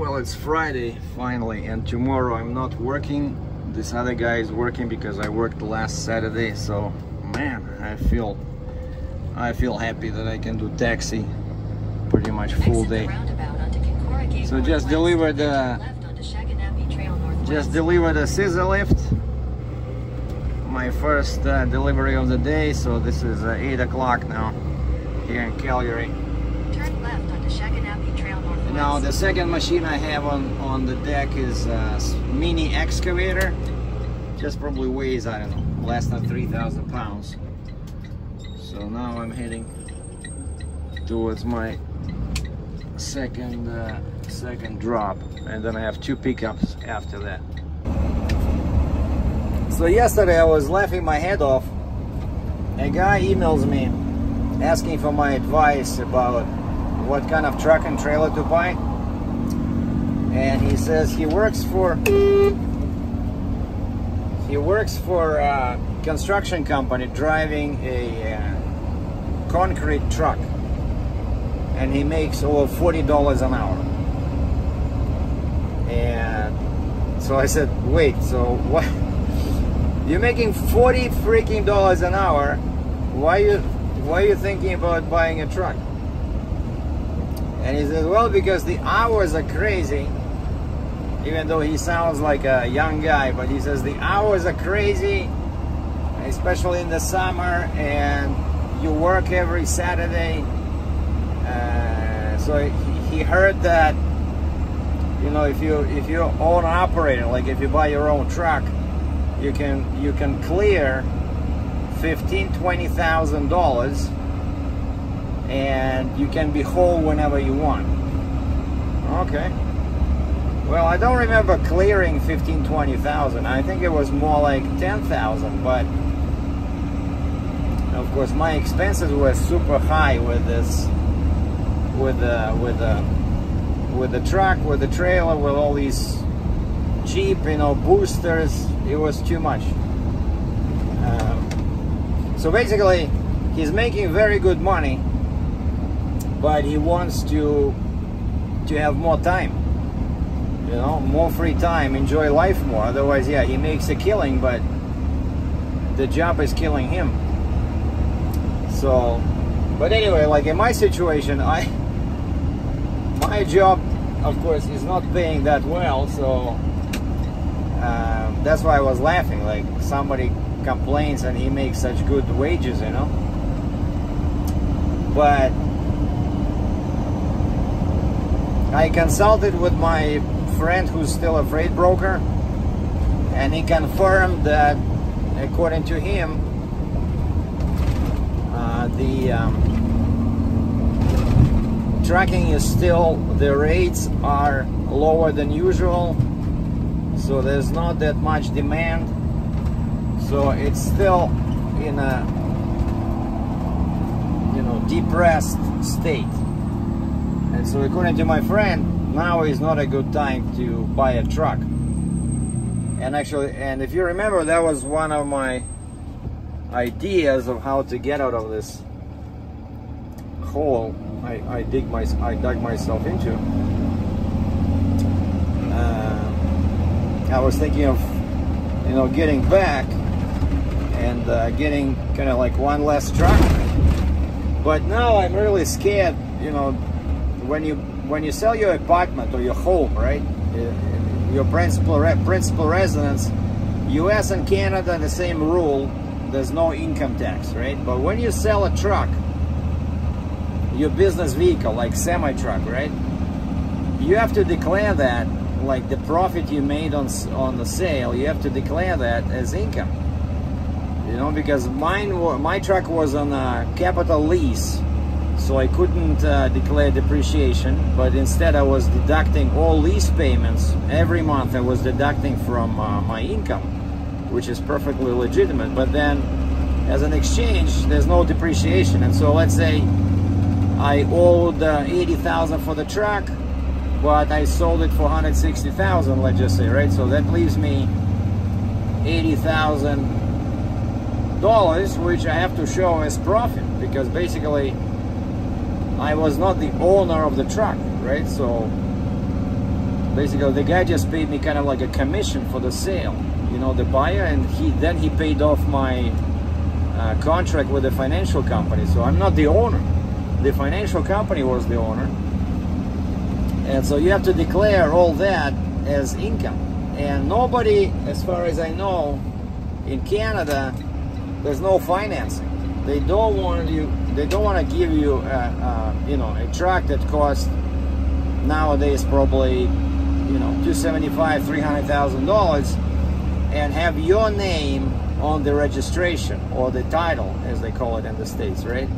Well, it's Friday finally, and tomorrow I'm not working. This other guy is working because I worked last Saturday, so man, I feel happy that I can do taxi pretty much full day. So just delivered the scissor lift, my first delivery of the day. So this is 8 o'clock now here in Calgary. Turn left onto Shaganappi Trail northwest. Now the second machine I have on the deck is a mini excavator. Just probably weighs, I don't know, less than 3,000 pounds. So now I'm heading towards my second drop, and then I have 2 pickups after that. So yesterday I was laughing my head off. A guy emails me asking for my advice about what kind of truck and trailer to buy, and he says he works for a construction company driving a concrete truck, and he makes over $40 an hour. And so I said, wait, so what? You're making $40 freaking an hour. Why are you thinking about buying a truck? And he says, well, because the hours are crazy. Even though he sounds like a young guy, but he says the hours are crazy, especially in the summer, and you work every Saturday. So he heard that, you know, if you own and operate, like if you buy your own truck, you can clear $15,000-$20,000, and you can be whole whenever you want. Okay. Well, I don't remember clearing 15,000-20,000. I think it was more like 10,000. But of course, my expenses were super high with this, with the truck, with the trailer, with all these cheap, you know, boosters. It was too much. So basically, he's making very good money, but he wants to have more time. You know, more free time, enjoy life more. Otherwise, yeah, he makes a killing, but the job is killing him. So, but anyway, like in my situation, my job, of course, is not paying that well. So that's why I was laughing. Like somebody complains and he makes such good wages, you know. But I consulted with my friend who's still a freight broker, and he confirmed that according to him the trucking is still, the rates are lower than usual, so there's not that much demand, so it's still in a, you know, depressed state. And so according to my friend, now is not a good time to buy a truck. And actually, and if you remember, that was one of my ideas of how to get out of this hole I dug myself into. I was thinking of, you know, getting back and getting kind of like one less truck. But now I'm really scared, you know, when you sell your apartment or your home, right, your principal residence, US and Canada, the same rule, there's no income tax, right? But when you sell a truck, your business vehicle, like semi-truck, right, you have to declare that, like the profit you made on the sale, you have to declare that as income, you know, because my truck was on a capital lease. So I couldn't declare depreciation, but instead I was deducting all lease payments every month. I was deducting from my income, which is perfectly legitimate. But then, as an exchange, there's no depreciation. And so let's say I owed 80,000 for the truck, but I sold it for 160,000. Let's just say, right? So that leaves me $80,000, which I have to show as profit, because basically I was not the owner of the truck, right? So Basically, the guy just paid me kind of like a commission for the sale, you know, the buyer, and then he paid off my contract with the financial company. So I'm not the owner. The financial company was the owner. And so you have to declare all that as income. And nobody, as far as I know, in Canada, there's no financing. They don't want to give you you know, a truck that costs nowadays probably, you know, $275,000, $300,000, and have your name on the registration or the title, as they call it in the States, right?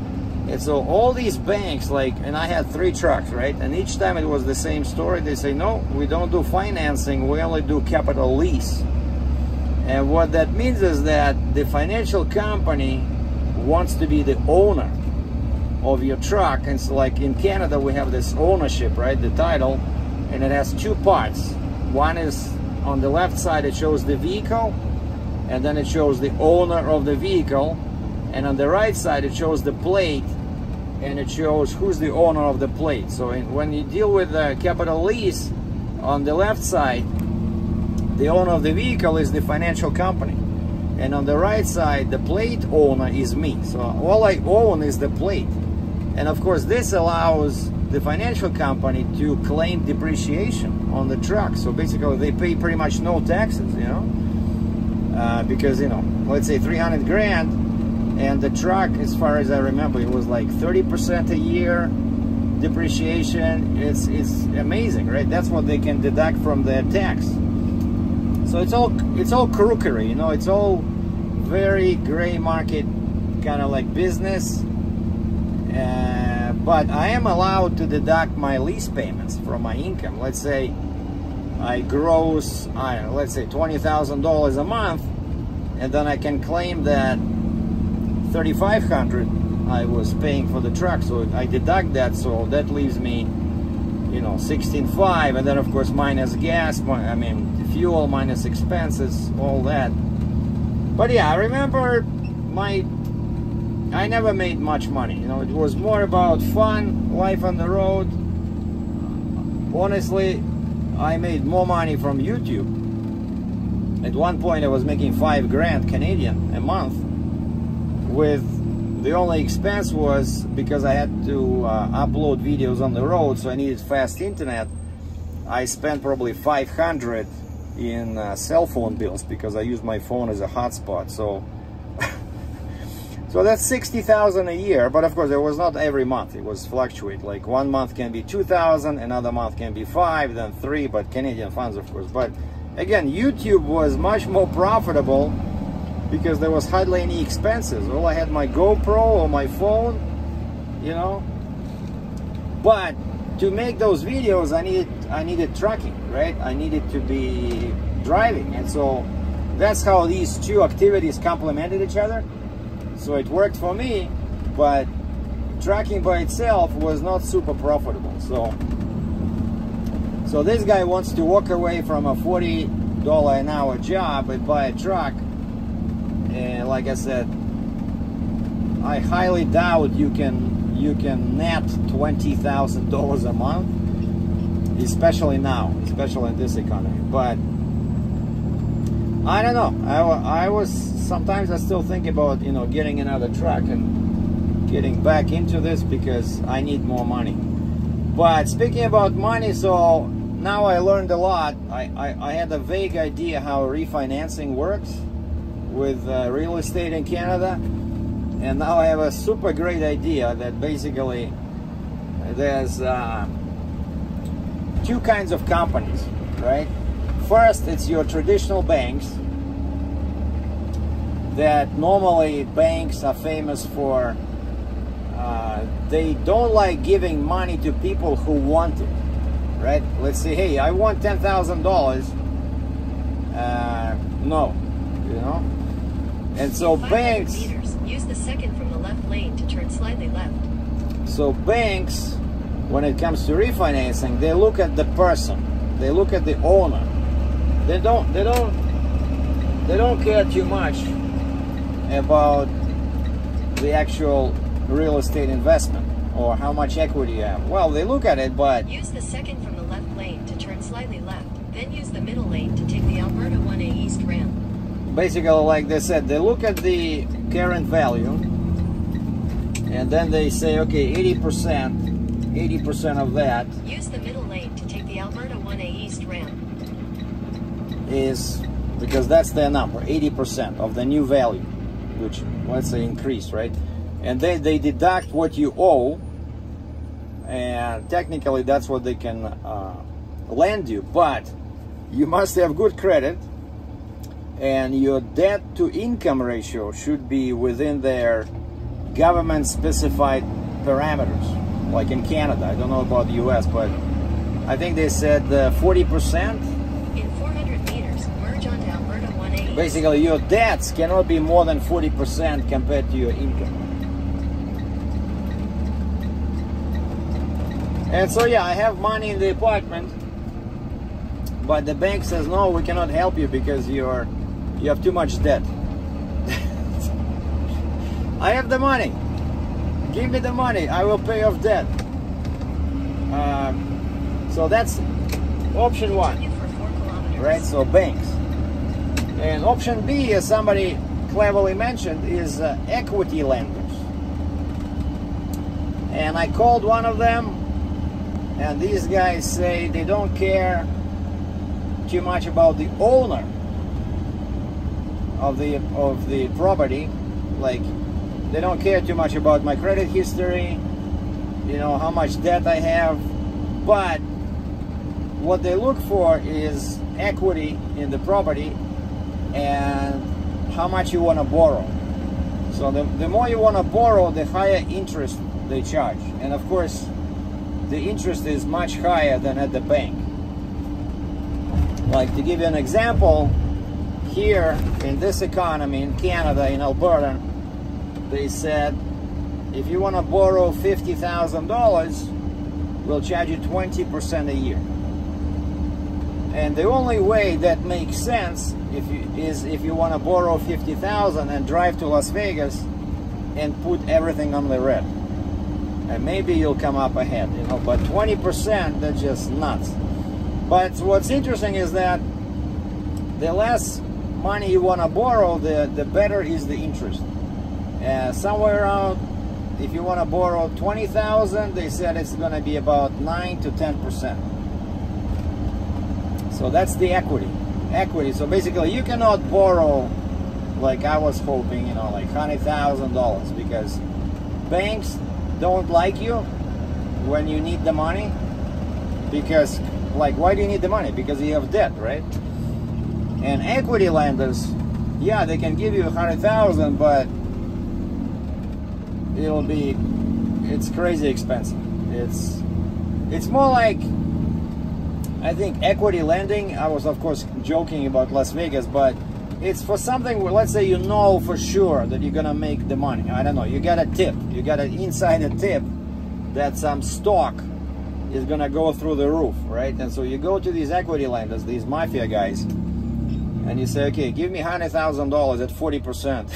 And so all these banks, like, and I had 3 trucks, right? And each time it was the same story. They say, no, we don't do financing, we only do capital lease. And what that means is that the financial company wants to be the owner of your truck. And so like in Canada, we have this ownership, right? The title, and it has 2 parts. One is on the left side, it shows the vehicle, and then it shows the owner of the vehicle. And on the right side, it shows the plate, and it shows who's the owner of the plate. So when you deal with a capital lease, on the left side, the owner of the vehicle is the financial company. And on the right side, the plate owner is me. So all I own is the plate. And of course, this allows the financial company to claim depreciation on the truck. So basically, they pay pretty much no taxes, you know, because, you know, let's say 300 grand, and the truck, as far as I remember, it was like 30% a year depreciation. It's amazing, right? That's what they can deduct from their tax. So it's all crookery, you know. It's all very gray market kind of like business. But I am allowed to deduct my lease payments from my income. Let's say I gross, I don't know, let's say $20,000 a month, and then I can claim that $3,500 I was paying for the truck. So I deduct that, so that leaves me, you know, $16,500, and then of course minus gas, I mean fuel, minus expenses, all that. But yeah, I remember I never made much money, you know. It was more about fun, life on the road. Honestly, I made more money from YouTube. At one point I was making 5 grand Canadian a month, with the only expense was because I had to upload videos on the road, so I needed fast internet. I spent probably $500 in cell phone bills because I used my phone as a hotspot. So so that's $60,000 a year. But of course, it was not every month. It was fluctuate. Like one month can be $2,000, another month can be $5,000, then $3,000, but Canadian funds, of course. But again, YouTube was much more profitable because there was hardly any expenses. All I had my GoPro or my phone, you know. But to make those videos, I needed trucking, right? I needed to be driving, and so that's how these 2 activities complemented each other. So it worked for me, but trucking by itself was not super profitable. So this guy wants to walk away from a $40 an hour job and buy a truck. And like I said, I highly doubt you can net $20,000 a month, especially now, especially in this economy. But I don't know. I was sometimes I still think about, you know, getting another truck and getting back into this because I need more money. But speaking about money, so now I learned a lot. I had a vague idea how refinancing works with real estate in Canada, and now I have a super great idea that basically there's 2 kinds of companies, right? First, it's your traditional banks, that normally banks are famous for, they don't like giving money to people who want it, right? Let's say, hey, I want $10,000. No, you know? And so banks... meters, use the second from the left lane to turn slightly left. So banks, when it comes to refinancing, they look at the person. They look at the owner. They don't care too much about the actual real estate investment or how much equity you have. Well, they look at it, but... Use the second from the left lane to turn slightly slightly left, then use the middle lane to take the Alberta 1A East ramp. Basically, like they said, they look at the current value, and then they say, okay, 80% of that. Use the middle lane to take the Alberta 1A East ramp. Is because that's their number, 80% of the new value, which let's say increase, right? And then they deduct what you owe, and technically that's what they can lend you, but you must have good credit, and your debt to income ratio should be within their government specified parameters, like in Canada. I don't know about the US, but I think they said 40%. In 400 meters, merge onto Alberta 1A. Basically, your debts cannot be more than 40% compared to your income. And so yeah, I have money in the apartment, but the bank says no, we cannot help you because you have too much debt. I have the money. Give me the money. I will pay off debt. So that's option one, right? So banks. And option B, as somebody cleverly mentioned, is equity lenders. And I called one of them, and these guys say they don't care too much about the owner of the property. Like, they don't care too much about my credit history, you know, how much debt I have, but what they look for is equity in the property and how much you want to borrow. So the more you want to borrow, the higher interest they charge. And of course, the interest is much higher than at the bank. Like, to give you an example, here in this economy, in Canada, in Alberta, they said, if you want to borrow $50,000, we'll charge you 20% a year. And the only way that makes sense is if you want to borrow $50,000 and drive to Las Vegas and put everything on the red. And maybe you'll come up ahead, you know, but 20%, that's just nuts. But what's interesting is that the less money you want to borrow, the better is the interest. Somewhere around, if you want to borrow $20,000, they said it's going to be about 9 to 10%. So that's the equity. So basically, you cannot borrow, like I was hoping, you know, like $100,000, because banks don't like you when you need the money. Because, like, why do you need the money? Because you have debt, right? And equity lenders, yeah, they can give you $100,000, but it's crazy expensive. It's more like, I think equity lending, I was of course joking about Las Vegas, but it's for something where, let's say, you know for sure that you're gonna make the money. I don't know, you got a tip, you got an insider tip that some stock is gonna go through the roof, right? And so you go to these equity lenders, these mafia guys, and you say, okay, give me $100,000 at 40%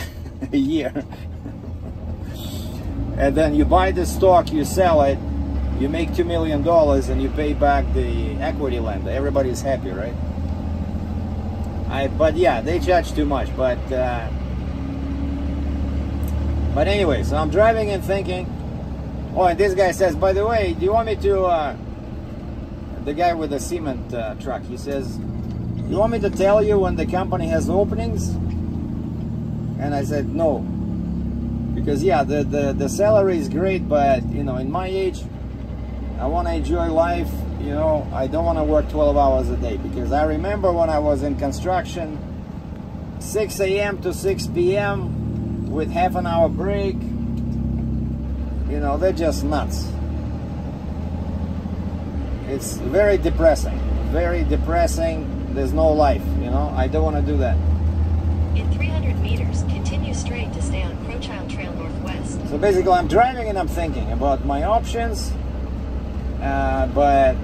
a year. And then you buy the stock, you sell it, you make $2 million, and you pay back the equity lender. Everybody's happy, right? But yeah, they charge too much. But anyway, so I'm driving and thinking. Oh, and this guy says, by the way, do you want me to? The guy with the cement truck, he says, you want me to tell you when the company has openings? And I said no, because yeah, the salary is great, but you know, in my age, I want to enjoy life. You know, I don't want to work 12 hours a day, because I remember when I was in construction, 6 a.m. to 6 p.m. with half an hour break. You know, they're just nuts. It's very depressing. Very depressing. There's no life, you know. I don't want to do that. In 300 meters, continue straight to stay on Crowchild Trail Northwest. So basically, I'm driving and I'm thinking about my options, but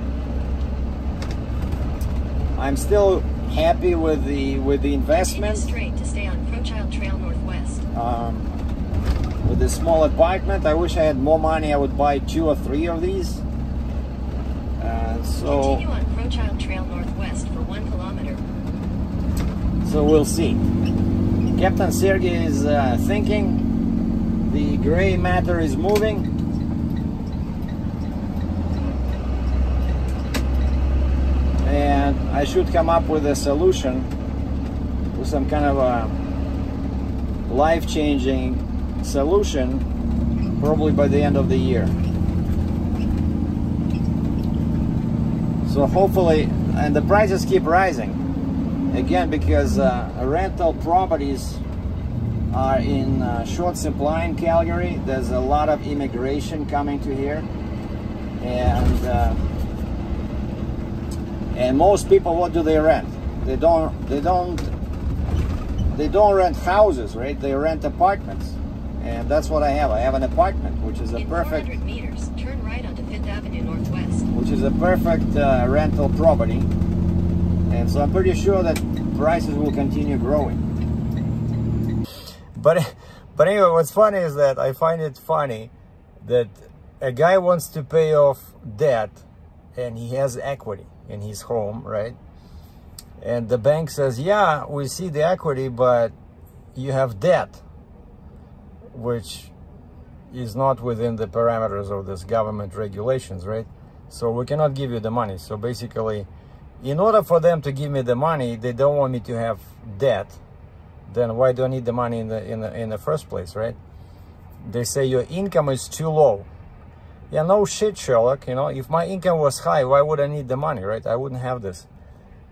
I'm still happy with the investment. Continue straight to stay on Crowchild Trail Northwest. With this small apartment, I wish I had more money. I would buy 2 or 3 of these. So Continue on Fairchild Trail northwest for 1 kilometer. So we'll see. Captain Sergei is thinking. The gray matter is moving. And I should come up with a solution, with some kind of a life-changing solution, probably by the end of the year. So hopefully, and the prices keep rising again because rental properties are in short supply in Calgary. There's a lot of immigration coming to here, and most people, what do they rent? They don't rent houses, right? They rent apartments, and that's what I have. I have an apartment, which is a perfect. 400 meters, turn right onto 5th Avenue Northwest. Which is a perfect rental property, and so I'm pretty sure that prices will continue growing. But anyway, what's funny is that I find it funny that a guy wants to pay off debt, and he has equity in his home, right? And the bank says, yeah, we see the equity, but you have debt, which is not within the parameters of this government regulations, right? So we cannot give you the money. So basically, in order for them to give me the money, they don't want me to have debt. Then why do I need the money in the first place, right? They say your income is too low. Yeah, no shit, Sherlock. You know, if my income was high, why would I need the money, right? I wouldn't have this.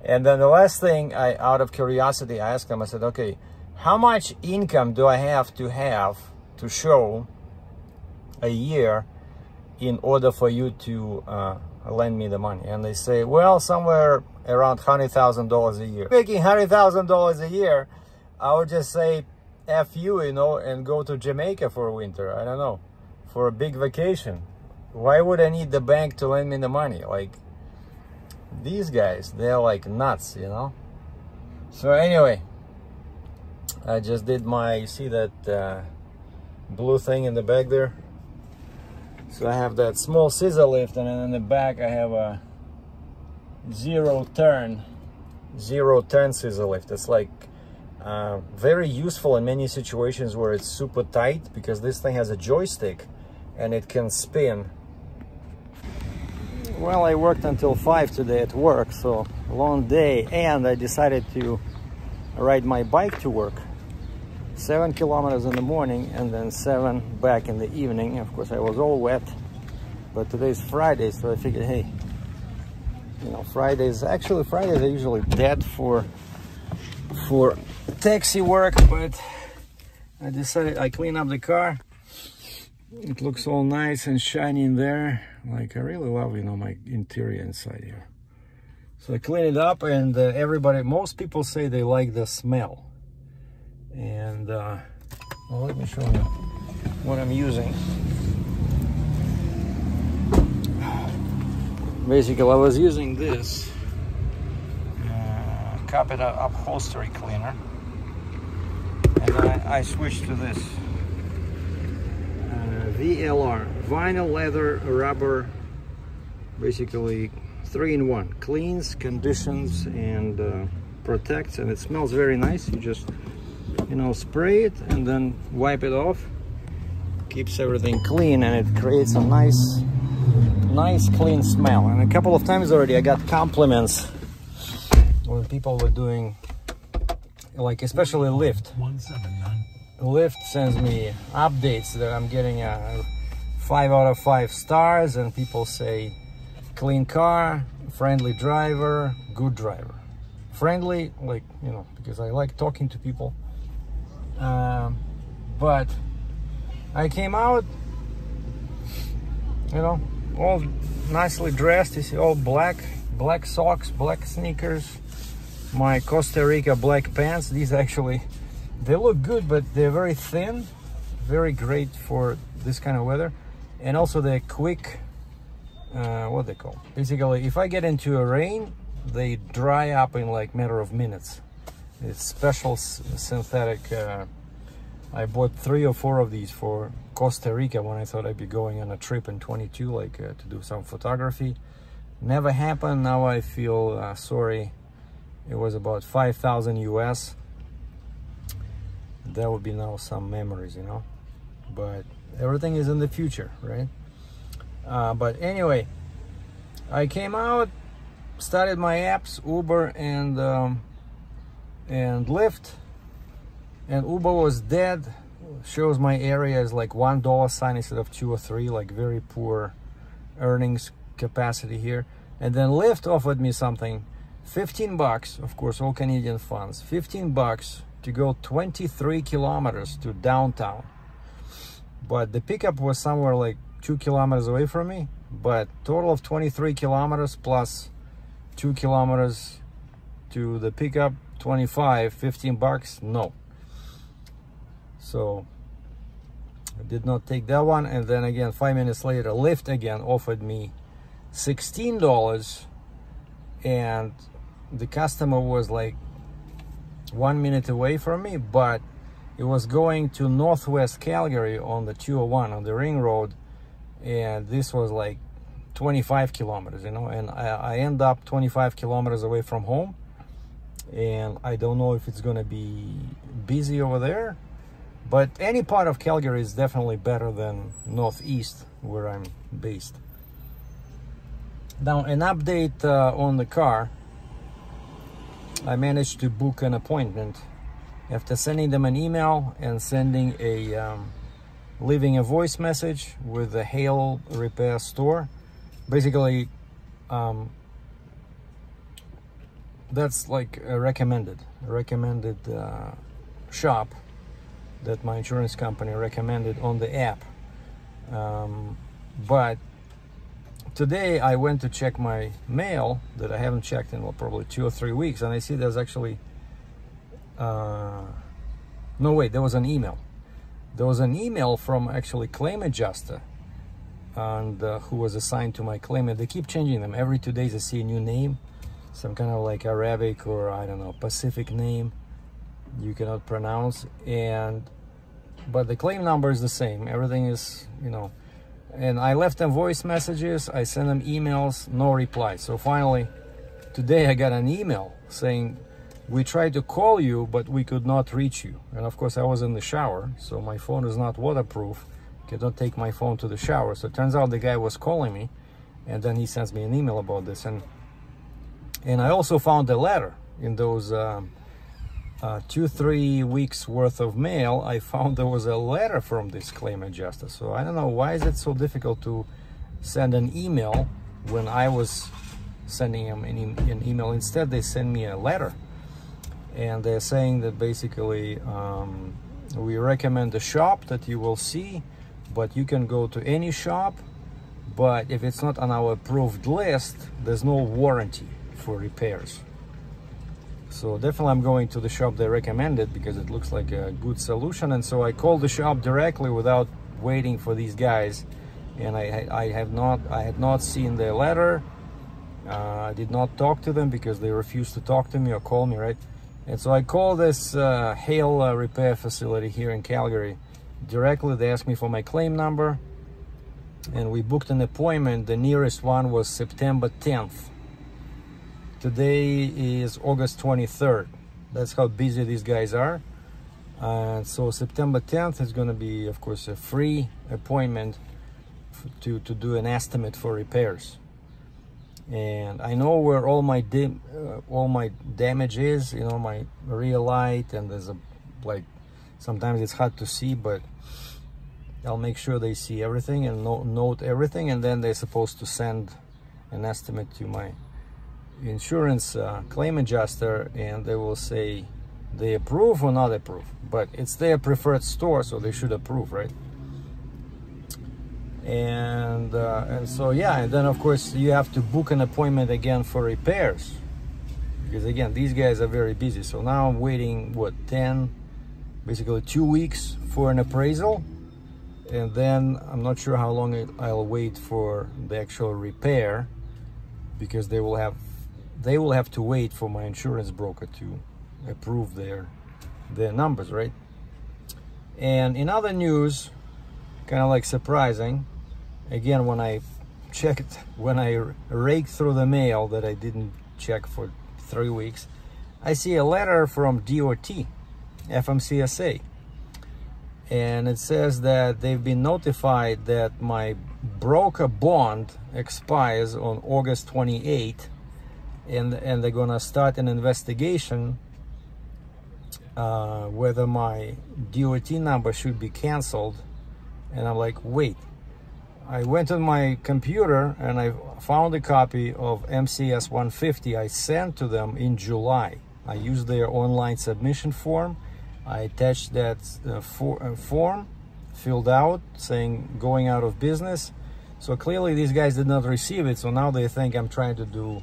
And then the last thing, out of curiosity, I asked them, I said, okay, how much income do I have to show a year in order for you to lend me the money? And they say, well, somewhere around $100,000 a year. Making $100,000 a year, I would just say, F you, you know, and go to Jamaica for a winter. I don't know, for a big vacation. Why would I need the bank to lend me the money? Like, these guys, they're like nuts, you know? So anyway, I just did my, you see that blue thing in the back there? So I have that small scissor lift, and then in the back I have a zero turn scissor lift. It's like very useful in many situations where it's super tight, because this thing has a joystick and it can spin. Well, I worked until 5 today at work, so long day, and I decided to ride my bike to work. 7 kilometers in the morning and then 7 back in the evening. Of course, I was all wet, but today's Friday, so I figured, hey, you know, Fridays are usually dead for taxi work, but I decided I clean up the car. It looks all nice and shiny in there. Like, I really love, you know, my interior inside here. So I clean it up, and most people say they like the smell. And well, let me show you what I'm using. Basically, I was using this carpet upholstery cleaner, and then I switched to this VLR, vinyl, leather, rubber, basically 3-in-1. Cleans, conditions, and protects, and it smells very nice. You just, you know, spray it and then wipe it off. Keeps everything clean, and it creates a nice clean smell. And a couple of times already I got compliments when people were doing, like, especially Lyft. 179. Lyft sends me updates that I'm getting 5 out of 5 stars, and people say clean car, friendly driver, good driver. Friendly, like, you know, because I like talking to people. But I came out, you know, all nicely dressed. You see, all black socks, black sneakers, my Costa Rica black pants. These actually, they look good, but they're very thin, very great for this kind of weather. And also they're quick, what they call, basically, if I get into a rain, they dry up in like matter of minutes. It's special synthetic. I bought 3 or 4 of these for Costa Rica when I thought I'd be going on a trip in 22, like to do some photography. Never happened. Now I feel sorry. It was about 5,000 US. That would be now some memories, you know, but everything is in the future, right? But anyway, I came out, started my apps, Uber and Lyft, and Uber was dead. Shows my area is like $1 sign instead of 2 or 3, like very poor earnings capacity here. And then Lyft offered me something, 15 bucks, of course, all Canadian funds, 15 bucks to go 23 kilometers to downtown. But the pickup was somewhere like 2 kilometers away from me, but total of 23 kilometers plus 2 kilometers to the pickup, 25, 15 bucks, no. So I did not take that one. And then again, 5 minutes later, Lyft again offered me $16, and the customer was like 1 minute away from me, but it was going to Northwest Calgary on the 201 on the ring road, and this was like 25 kilometers, you know, and I end up 25 kilometers away from home, and I don't know if it's gonna be busy over there, but any part of Calgary is definitely better than Northeast where I'm based. Now, an update on the car. I managed to book an appointment after sending them an email and sending a leaving a voice message with the Hail Repair Store. Basically, that's like a recommended shop that my insurance company recommended on the app. But today I went to check my mail that I haven't checked in, well, probably 2 or 3 weeks, and I see there's actually no, wait, there was an email. There was an email from actually claim adjuster, and who was assigned to my claim, and they keep changing them. Every 2 days I see a new name, some kind of like Arabic or I don't know, Pacific name you cannot pronounce, but the claim number is the same. Everything is, you know, and I left them voice messages, I sent them emails, no reply. So finally today I got an email saying, we tried to call you, but we could not reach you. And of course I was in the shower, so my phone is not waterproof. Cannot take my phone to the shower. So it turns out the guy was calling me, and then he sends me an email about this. And I also found a letter in those 2-3 weeks worth of mail. I found there was a letter from this claim adjuster. So I don't know, why is it so difficult to send an email when I was sending them an email? Instead they send me a letter, and they're saying that basically we recommend a shop that you will see, but you can go to any shop, but if it's not on our approved list, there's no warranty for repairs. So definitely I'm going to the shop they recommended because it looks like a good solution. And so I called the shop directly without waiting for these guys, and I had not seen their letter. I did not talk to them because they refused to talk to me or call me, right? And so I called this Hail repair facility here in Calgary directly. They asked me for my claim number, and we booked an appointment. The nearest one was September 10th. Today is August 23rd. That's how busy these guys are. And so September 10th is going to be, of course, a free appointment to do an estimate for repairs. And I know where all my damage is, you know, my rear light, and there's like sometimes it's hard to see, but I'll make sure they see everything and note everything, and then they're supposed to send an estimate to my insurance claim adjuster, and they will say they approve or not approve. But it's their preferred store, so they should approve, right? And so yeah, and then of course you have to book an appointment again for repairs, because again these guys are very busy. So now I'm waiting, what, basically 2 weeks for an appraisal, and then I'm not sure how long I'll wait for the actual repair, because they will have to wait for my insurance broker to approve their numbers, right? And in other news, kind of like surprising, again, when I checked, when I raked through the mail that I didn't check for 3 weeks, I see a letter from DOT, FMCSA, and it says that they've been notified that my broker bond expires on August 28th, and they're gonna start an investigation whether my DOT number should be canceled. And I'm like, wait. I went on my computer and I found a copy of MCS 150 I sent to them in July. I used their online submission form. I attached that form, filled out, saying going out of business. So clearly these guys did not receive it, so now they think I'm trying to do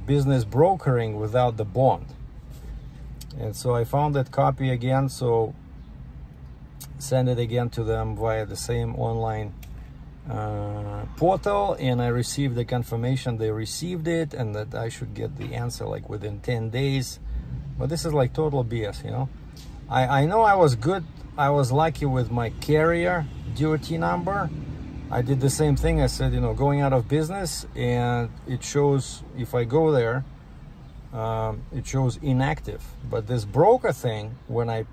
business brokering without the bond. And so I found that copy again, so send it again to them via the same online portal, and I received the confirmation they received it and that I should get the answer like within 10 days. But this is like total BS, you know. I know I was good, I was lucky with my carrier DOT number. I did the same thing. I said, you know, going out of business, and it shows, if I go there, it shows inactive. But this broker thing, when I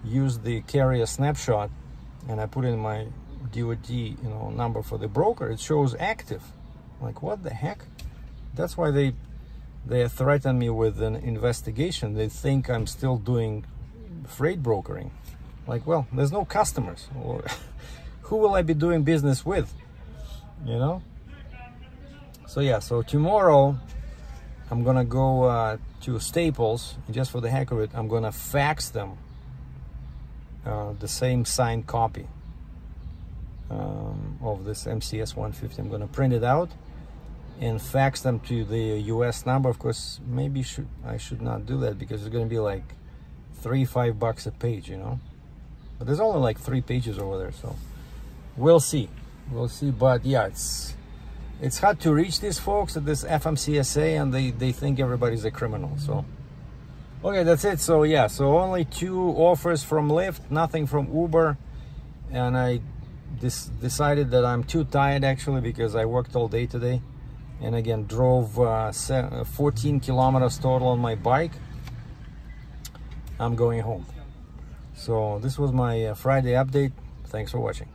use the carrier snapshot and I put in my DOT, you know, number for the broker, it shows active. Like, what the heck? That's why they threaten me with an investigation. They think I'm still doing freight brokering. Like, well, there's no customers, or who will I be doing business with, you know? So yeah, so tomorrow I'm gonna go to Staples, just for the heck of it. I'm gonna fax them the same signed copy of this MCS 150. I'm gonna print it out and fax them to the US number. Of course, maybe I should not do that, because it's gonna be like $3-5 a page, you know. But there's only like 3 pages over there, so we'll see. But yeah, it's hard to reach these folks at this FMCSA, and they think everybody's a criminal. So okay, that's it. So yeah, so only 2 offers from Lyft, nothing from Uber. And I decided that I'm too tired, actually, because I worked all day today, and again drove 14 kilometers total on my bike. I'm going home. So this was my Friday update. Thanks for watching.